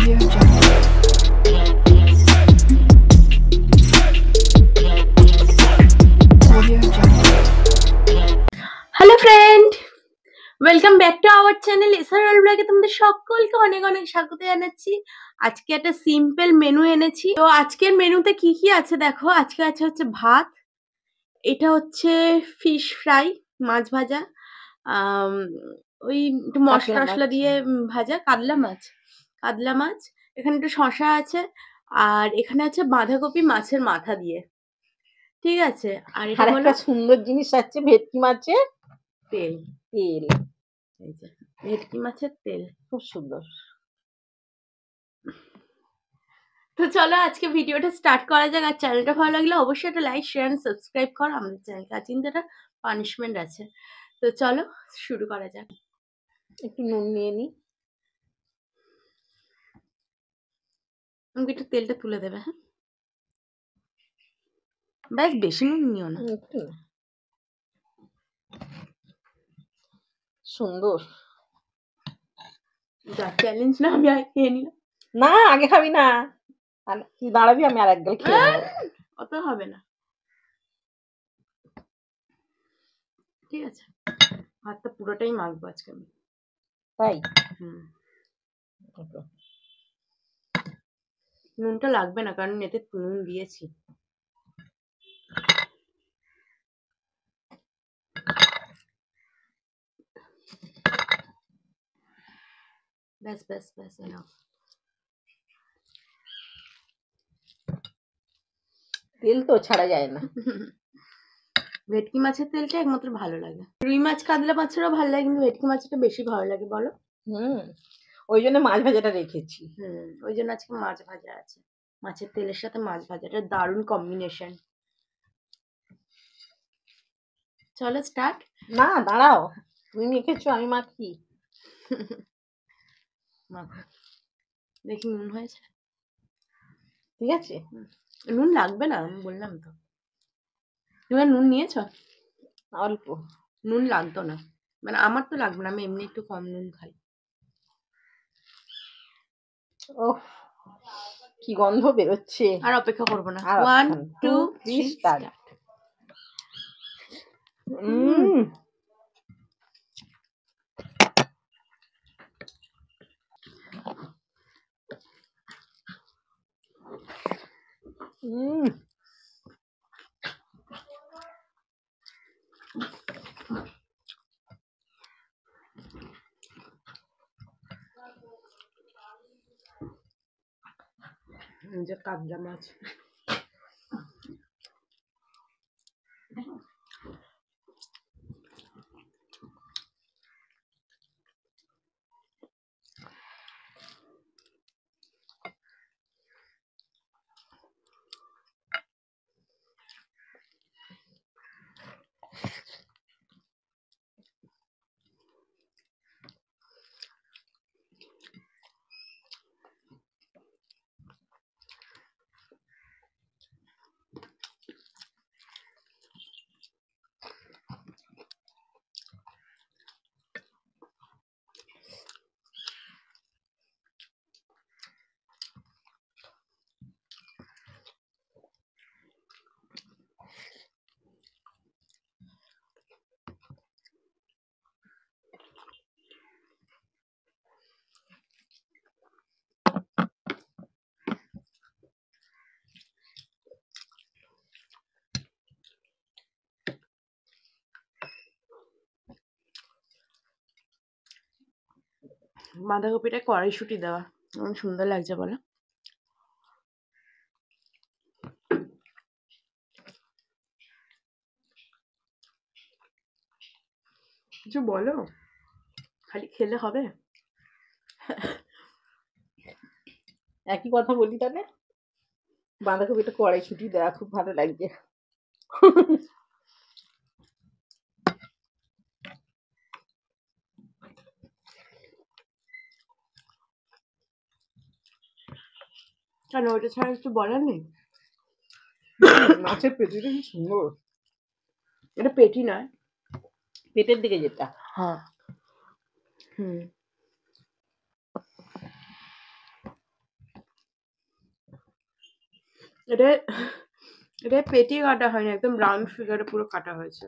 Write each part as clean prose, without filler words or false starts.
Audio Jungle. Audio Jungle. Hello friend, welcome back to our channel SRL ব্লগে তোমাদের সকলকে অনেক অনেক স্বাগত জানাচ্ছি। আজকে একটা সিম্পল মেনু এনেছি। তো আজকের মেনুতে কি কি আছে দেখো। আজকে আছে হচ্ছে ভাত, এটা হচ্ছে ফিশ ফ্রাই, মাছ ভাজা, ওই একটু মশলা টশলা দিয়ে ভাজা কাতলা মাছ, এখানে একটু শশা আছে, আর এখানে আছে বাঁধাকপি মাছের মাথা দিয়ে। ঠিক আছে, আর এটা হলো একটা সুন্দর জিনিস আছে, ভেটকি মাছের তেল। তেল। এই যে ভেটকি মাছের তেল, খুব সুন্দর। তো চলো আজকে ভিডিওটা স্টার্ট করা যাক। আর চ্যানেলটা ভালো লাগলে অবশ্যই একটা লাইক শেয়ার এন্ড সাবস্ক্রাইব করো আমাদের চ্যানেলকে। আর কিন্তু একটা পানিশমেন্ট আছে, তো চলো শুরু করা যাক। একটু নুন নিয়ে নি। আমাকে একটু তেলটা তুলে দেবে, হ্যাঁ? ব্যাস বেশি নুন নিও না। একটু সুন্দর। যা চ্যালেঞ্জ না, আমি আগে খেয়ে নিলাম। না, আগে খাবি না, তুই দাঁড়াবি, আমি আর এক গাল খেয়ে নেবো। অত হবে না, ঠিক আছে? ভাতটা পুরোটাই মাখবো আজকে আমি। তাই নুনটা লাগবে না, কারণ এতে নুন দিয়েছি। ব্যাস ব্যাস ব্যাস এনাফ। তেল তো ছাড়া যায় না। ভেটকি মাছের তেলটা একমাত্র ভালো লাগে। রুই মাছ কাতলা মাছেরও ভালো লাগে, কিন্তু ভেটকি মাছটা বেশি ভালো লাগে, বলো? ওই জন্য মাছ ভাজাটা রেখেছি। ওই জন্য আজকে মাছ ভাজা আছে, মাছের তেলের সাথে মাছ ভাজাটা দারুণ কম্বিনেশন। চলো স্টার্ট। না দাঁড়াও, তুমি মেখেছো, আমি মাখি। মাখো, দেখি নুন হয়েছে। ঠিক আছে, নুন লাগবে না, আমি বললাম তো। তুমি নুন নিয়েছো? অল্প নুন লাগতো না, মানে আমার তো লাগবে না, আমি এমনি একটু কম নুন খাই। ওহ, কি গন্ধ বেরোচ্ছে। আর অপেক্ষা করবো না। আর 1 2 3 স্টার্ট। স্টার্ট। যে কাতলা মাছ, বাঁধাকপিটা কড়াইশুঁটি দেওয়া, অনেক সুন্দর লাগছে, বলো? কিছু বলো, খালি খেলে হবে? একই কথা বলি তাহলে। বাঁধাকপিটা কড়াইশুঁটি দেওয়া খুব ভালো লাগছে। কেন, ওইটা ছাড়া কিছু বলার নেই? মাছের পেটিটা কি সুন্দর। এটা পেটি নয়, পেটের দিকে যেটা। হ্যাঁ। এটা এটা পেটি কাটা হয়নি, একদম রাউন্ড ফিগারে পুরো কাটা হয়েছে।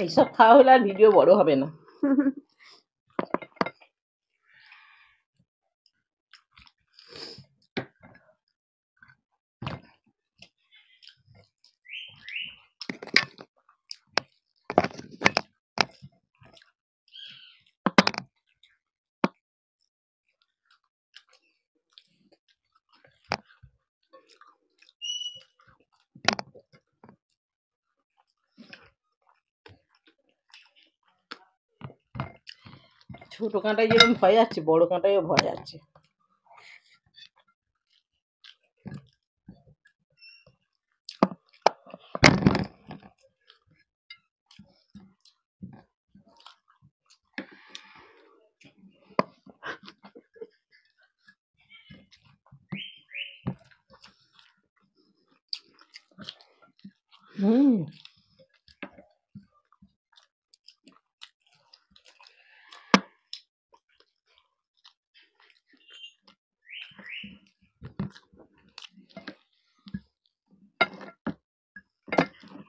এইসব খাওয়া হলে আর ভিডিও বড় হবে না। ছোট কাঁটায় যেরকম ভয় আছে, বড় কাঁটায়ও ভয় আছে। হুম,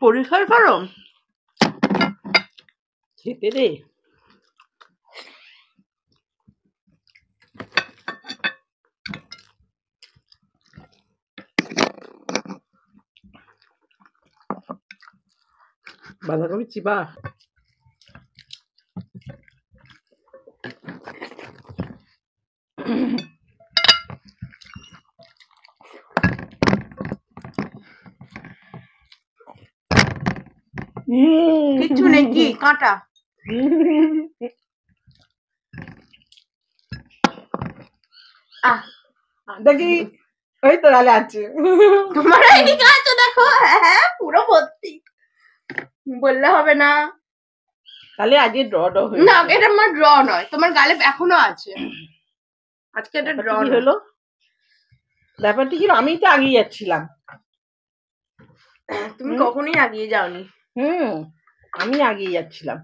পরিষ্কার করো। খেতে রে। বাঁধাকপি চিবা। কিচ্ছু নেই, কি কাঁটা? আহ, দেখি, ওই তো গালে আছে। তোমার এইদিকে আছে দেখো, হ্যাঁ পুরো ভর্তি। বললে হবে না। তাহলে আজকে ড্র না, হয়েছে। এটা আমার ড্র নয়, তোমার গালে এখনো আছে। আজকে এটা ড্র ব্যাপারটা কি হলো? ব্যাপারটা কি, আমি তো আগিয়ে যাচ্ছিলাম। তুমি কখনোই আগিয়ে যাওনি। আমি আগিয়ে যাচ্ছিলাম।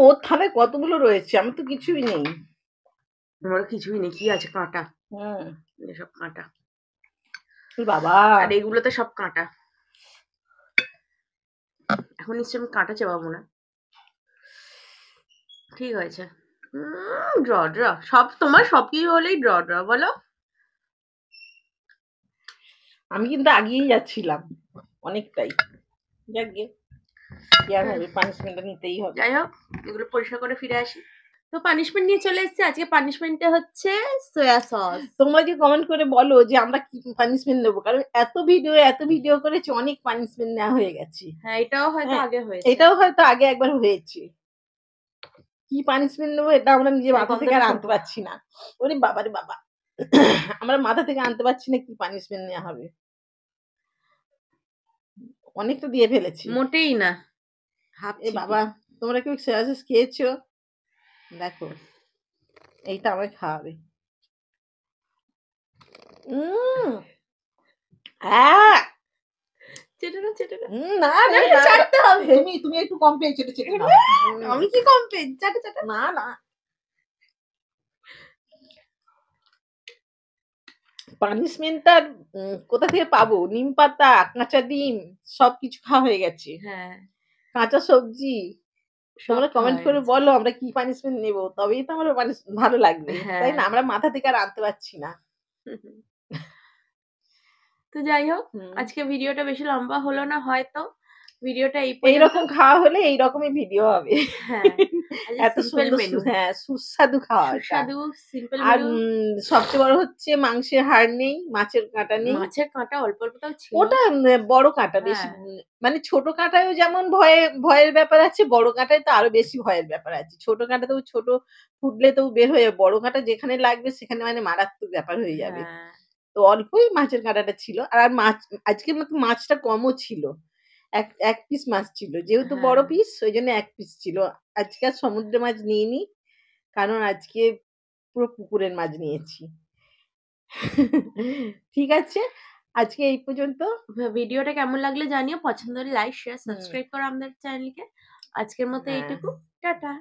ওর থালায় কতগুলো রয়েছে, আমি তো কিছুই নেই। তোমার কিছুই নেই, কি আছে? কাঁটা, এসব কাঁটা। বাবা, আর এগুলোতে সব কাঁটা। এখন নিশ্চয় আমি কাঁটা চেবাবো না। ঠিক হয়েছে। ড্র ড্র, সব তোমার সব কি হলেই ড্র ড্র বলো। আমি কিন্তু আগিয়েই যাচ্ছিলাম অনেকটাই। যাক গে, কি আর হবে, পানিশমেন্টটা নিতেই হবে। যাই হোক, এগুলো পরিষ্কার করে ফিরে আসি। তো পানিশমেন্ট নিয়ে চলে এসেছি। আজকে পানিশমেন্টটা হচ্ছে সোয়া সস। তোমরা যে কমেন্ট করে বলো যে আমরা কি পানিশমেন্ট নেবো, কারণ এত ভিডিও করেছি, অনেক পানিশমেন্ট নেওয়া হয়ে গেছে। হ্যাঁ, এটাও হয়তো আগে হয়েছে। এটাও হয়তো আগে একবার হয়েছে। কি পানিশমেন্ট নেবো এটা আমরা নিজে মাথা থেকে আর আনতে পারছি না। ওরে বাবা রে বাবা, আমরা মাথা থেকে আনতে পারছি না কি পানিশমেন্ট নেওয়া হবে। অনেক তো দিয়ে ফেলেছি। মোটেই না। এ বাবা, তোমরা কেউ সোয়া সস খেয়েছো? দেখো, এইটা আমায় খাওয়াবে। চেটে না, চেটে না। না না, চাটতে হবে। তুমি একটু কম পেয়ে চেটে চেটে নাও। আমি কি কম পেয়েছি? চাটে চাটে। না না, পানিশমেন্টটা কোথা থেকে পাবো? নিম পাতা, কাঁচা ডিম, সবকিছু খাওয়া হয়ে গেছে। হ্যাঁ, কাঁচা সবজি। তোমরা সব কমেন্ট খাওয়া করে হয়েছে। বলো আমরা কি পানিশমেন্ট নেব, তবেই তো আমার ভালো লাগবে, হ্যাঁ। তাই না? আমরা মাথা থেকে আর আনতে পারছি না। তো যাই হোক, হুম। আজকে ভিডিওটা বেশি লম্বা হলো না, হয়তো ভিডিওটা এই পর্যন্ত। এইরকম খাওয়া হলে এইরকমই ভিডিও হবে। হ্যাঁ, এত সিম্পল সুন্দর মেনু, হ্যাঁ সুস্বাদু খাওয়া এটা। সুস্বাদু সিম্পল আর মেনু। সবচেয়ে বড় হচ্ছে মাংসের হাড় নেই, মাছের কাঁটা নেই। মাছের কাঁটা অল্প অল্প তাও ছিল। ওটা বড় কাঁটা বেশি হ্যাঁ। মানে ছোট কাঁটায়ও যেমন ভয়ের ব্যাপার আছে, বড় কাঁটায় তো আরো বেশি ভয়ের ব্যাপার আছে। ছোট কাঁটা তো ছোট ফুটলে তো বের হয়ে যাবে, বড় কাঁটা যেখানে লাগবে সেখানে মানে মারাত্মক ব্যাপার হয়ে যাবে। হ্যাঁ, তো অল্পই মাছের কাঁটাটা ছিল। আর মাছ আজকের মতো মাছটা কমও ছিল। এক পিস মাছ ছিল। যেহেতু বড় হ্যাঁ। পিস ওইজন্য ১ পিস ছিল। আজকে আর সমুদ্রের মাছ নিইনি। কারণ আজকে পুরো পুকুরের মাছ নিয়েছি। ঠিক আছে। আজকে এই পর্যন্ত। ভিডিওটা কেমন লাগলো জানিও। পছন্দ হলে লাইক, শেয়ার, হুম, সাবস্ক্রাইব করো আমাদের চ্যানেলকে। আজকের মতো হ্যাঁ। এইটুকু। টাটা।